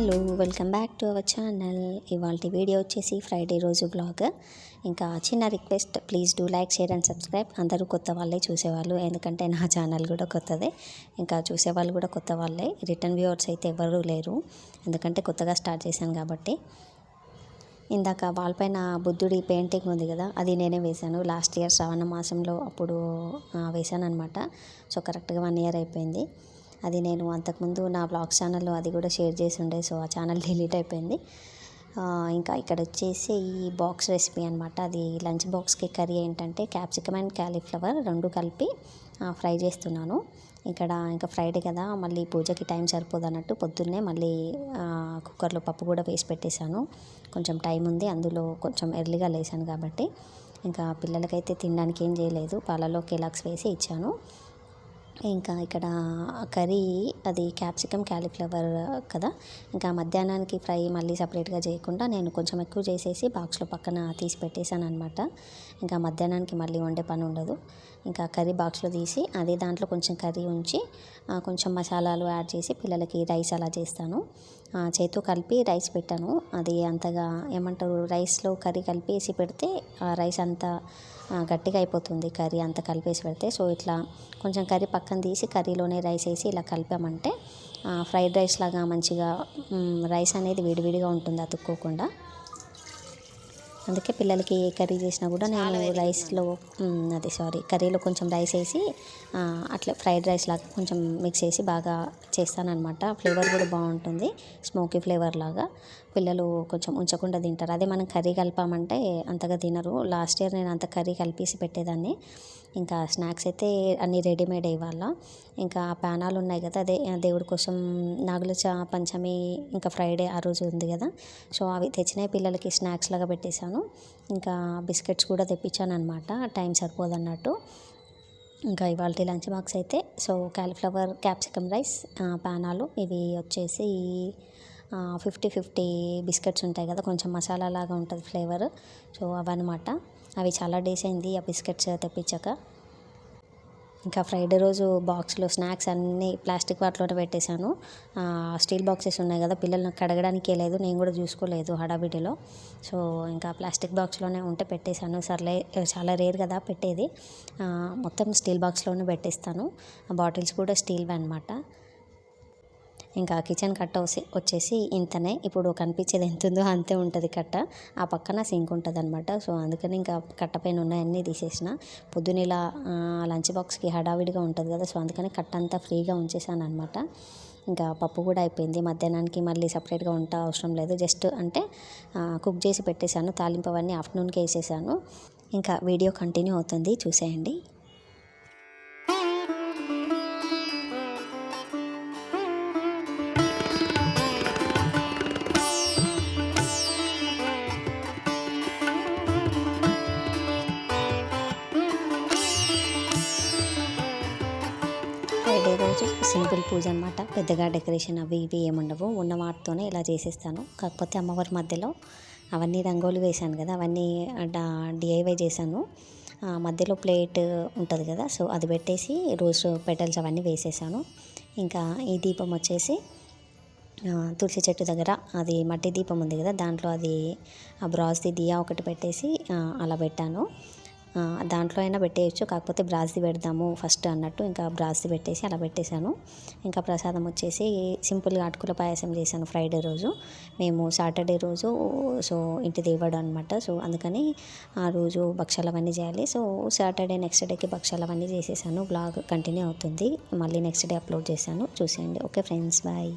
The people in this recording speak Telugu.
Hello, welcome back to our channel. ఇవాళ వీడియో వచ్చేసి ఫ్రైడే రోజు బ్లాగ్. ఇంకా చిన్న request, please do like, share and subscribe. అందరూ కొత్త వాళ్ళే చూసేవాళ్ళు, ఎందుకంటే నా ఛానల్ కూడా కొత్తదే. ఇంకా చూసేవాళ్ళు కూడా కొత్త వాళ్ళే. రిటర్న్ వ్యూవర్స్ అయితే ఎవరూ లేరు, ఎందుకంటే కొత్తగా స్టార్ట్ చేశాను కాబట్టి. ఇందాక వాల్ పైన బుద్ధుడి పెయింటింగ్ ఉంది కదా, అది నేనే వేశాను. లాస్ట్ ఇయర్ శ్రావణ మాసంలో అప్పుడు వేశాను అనమాట. సో కరెక్ట్గా 1 year అయిపోయింది. అది నేను అంతకుముందు నా బ్లాగ్స్ ఛానల్లో అది కూడా షేర్ చేసి ఉండే, సో ఆ ఛానల్ డిలీట్ అయిపోయింది. ఇంకా ఇక్కడ వచ్చేసి ఈ బాక్స్ రెసిపీ అనమాట. అది లంచ్ బాక్స్కి కర్రీ ఏంటంటే క్యాప్సికమ్ అండ్ క్యాలీఫ్లవర్ 2 కలిపి ఫ్రై చేస్తున్నాను. ఇక్కడ ఇంకా ఫ్రైడే కదా, మళ్ళీ పూజకి టైం సరిపోదు అన్నట్టు పొద్దున్నే మళ్ళీ కుక్కర్లో పప్పు కూడా వేసి పెట్టేశాను. కొంచెం టైం ఉంది, అందులో కొంచెం ఎర్లీగా లేసాను కాబట్టి. ఇంకా పిల్లలకైతే తినడానికి ఏం చేయలేదు, పాలలో కెలాక్స్ వేసి ఇచ్చాను. ఇంకా ఇక్కడ కర్రీ అది క్యాప్సికమ్ క్యాలీఫ్లవర్ కదా, ఇంకా మధ్యాహ్నానికి ఫ్రై మళ్ళీ సపరేట్గా చేయకుండా నేను కొంచెం ఎక్కువ చేసేసి బాక్స్లో పక్కన తీసి పెట్టేశాను అనమాట. ఇంకా మధ్యాహ్నానికి మళ్ళీ వండే పని ఉండదు. ఇంకా కర్రీ బాక్స్లో తీసి అదే దాంట్లో కొంచెం కర్రీ ఉంచి కొంచెం మసాలాలు యాడ్ చేసి పిల్లలకి రైస్ అలా చేస్తాను. చేతితో కలిపి రైస్ పెట్టాను. అది అంతగా ఏమంటారు, రైస్లో కర్రీ కలిపేసి పెడితే రైస్ అంతా గట్టిగా అయిపోతుంది, కర్రీ అంతా కలిపేసి పెడితే. సో ఇట్లా కొంచెం కర్రీ పక్కన తీసి కర్రీలోనే రైస్ వేసి ఇలా కలిపామంటే ఫ్రైడ్ రైస్ లాగా మంచిగా రైస్ అనేది విడివిడిగా ఉంటుంది, అతుక్కోకుండా. అందుకే పిల్లలకి ఏ కర్రీ చేసినా కూడా నేను రైస్లో కర్రీలో కొంచెం రైస్ వేసి అట్లా ఫ్రైడ్ రైస్ లాగా కొంచెం మిక్స్ చేసి బాగా చేస్తానన్నమాట. ఫ్లేవర్ కూడా బాగుంటుంది, స్మోకీ ఫ్లేవర్ లాగా. పిల్లలు కొంచెం ఉంచకుండా తింటారు. అదే మనం కర్రీ కలిపామంటే అంతగా తినరు. లాస్ట్ ఇయర్ నేను అంత కర్రీ కలిపేసి పెట్టేదాన్ని. ఇంకా స్నాక్స్ అయితే అన్నీ రెడీమేడ్ ఇవాళ. ఇంకా ప్యానాలు ఉన్నాయి కదా, అదే దేవుడి కోసం నాగుల పంచమి ఇంకా ఫ్రైడే ఆ రోజు ఉంది కదా, సో అవి తెచ్చినాయి పిల్లలకి స్నాక్స్ లాగా పెట్టేశాను. ఇంకా బిస్కెట్స్ కూడా తెప్పించాను అనమాట, టైం సరిపోదన్నట్టు. ఇంకా ఇవాళ లంచ్ బాక్స్ అయితే సో క్యాలీఫ్లవర్ క్యాప్సికమ్ రైస్, ప్యానాలు ఇవి వచ్చేసి 50-50 బిస్కెట్స్ ఉంటాయి కదా, కొంచెం మసాలా లాగా ఉంటుంది ఫ్లేవర్. సో అవన్నమాట. అవి చాలా డేస్ అయింది ఆ బిస్కెట్స్ తెప్పించాక. ఇంకా ఫ్రైడే రోజు బాక్స్లో స్నాక్స్ అన్నీ ప్లాస్టిక్ వాటిలోనే పెట్టేశాను. స్టీల్ బాక్సెస్ ఉన్నాయి కదా, పిల్లలు నాకు కడగడానికే లేదు, నేను కూడా చూసుకోలేదు హడావిడిలో. సో ఇంకా ప్లాస్టిక్ బాక్స్లోనే ఉంటే పెట్టేశాను. సర్లే, చాలా రేర్ కదా పెట్టేది, మొత్తం స్టీల్ బాక్స్లోనే పెట్టేస్తాను. బాటిల్స్ కూడా స్టీల్వే అనమాట. ఇంకా కిచెన్ కట్ట వచ్చేసి ఇంతనే, ఇప్పుడు కనిపించేది ఎంత ఉందో అంతే ఉంటుంది కట్ట. ఆ పక్కన సింక్ ఉంటుంది అనమాట. సో అందుకని ఇంకా కట్ట పైన ఉన్నాయన్నీ తీసేసిన. పొద్దున ఇలా లంచ్ బాక్స్కి హడావిడిగా ఉంటుంది కదా, సో అందుకని కట్ట అంతా ఫ్రీగా ఉంచేసాను అనమాట. ఇంకా పప్పు కూడా అయిపోయింది. మధ్యాహ్నానికి మళ్ళీ సపరేట్గా వంట అవసరం లేదు, జస్ట్ అంటే కుక్ చేసి పెట్టేశాను. తాలింపు అవన్నీ ఆఫ్టర్నూన్కి వేసేసాను. ఇంకా వీడియో కంటిన్యూ అవుతుంది, చూసేయండి. ఫ్రైడే రోజు సింపుల్ పూజ అనమాట. పెద్దగా డెకరేషన్ అవి ఇవి ఏముండవు, ఉన్న వాటితోనే ఇలా చేసేస్తాను. కాకపోతే అమ్మవారి మధ్యలో అవన్నీ రంగోలి వేశాను కదా, అవన్నీ డిఐవై చేశాను. మధ్యలో ప్లేట్ ఉంటుంది కదా, సో అది పెట్టేసి రోజ్ పెటల్స్ అవన్నీ వేసేసాను. ఇంకా ఈ దీపం వచ్చేసి తులసి చెట్టు దగ్గర అది మట్టి దీపం ఉంది కదా, దాంట్లో అది బ్రాస్ది దియా ఒకటి పెట్టేసి అలా పెట్టాను. దాంట్లో అయినా పెట్టేయచ్చు, కాకపోతే బ్రాస్ది పెడదాము ఫస్ట్ అన్నట్టు ఇంకా బ్రాస్ది పెట్టేసి అలా పెట్టేశాను. ఇంకా ప్రసాదం వచ్చేసి సింపుల్గా అటుకుల పాయసం చేశాను ఫ్రైడే రోజు. మేము సాటర్డే రోజు సో ఇంటి దేవుడు అనమాట, సో అందుకని ఆ రోజు భక్షాలు అవన్నీ చేయాలి. సో సాటర్డే నెక్స్ట్ డేకి భక్షాలు అవన్నీ చేసేసాను. బ్లాగ్ కంటిన్యూ అవుతుంది, మళ్ళీ నెక్స్ట్ డే అప్లోడ్ చేశాను, చూసేయండి. Okay friends, bye.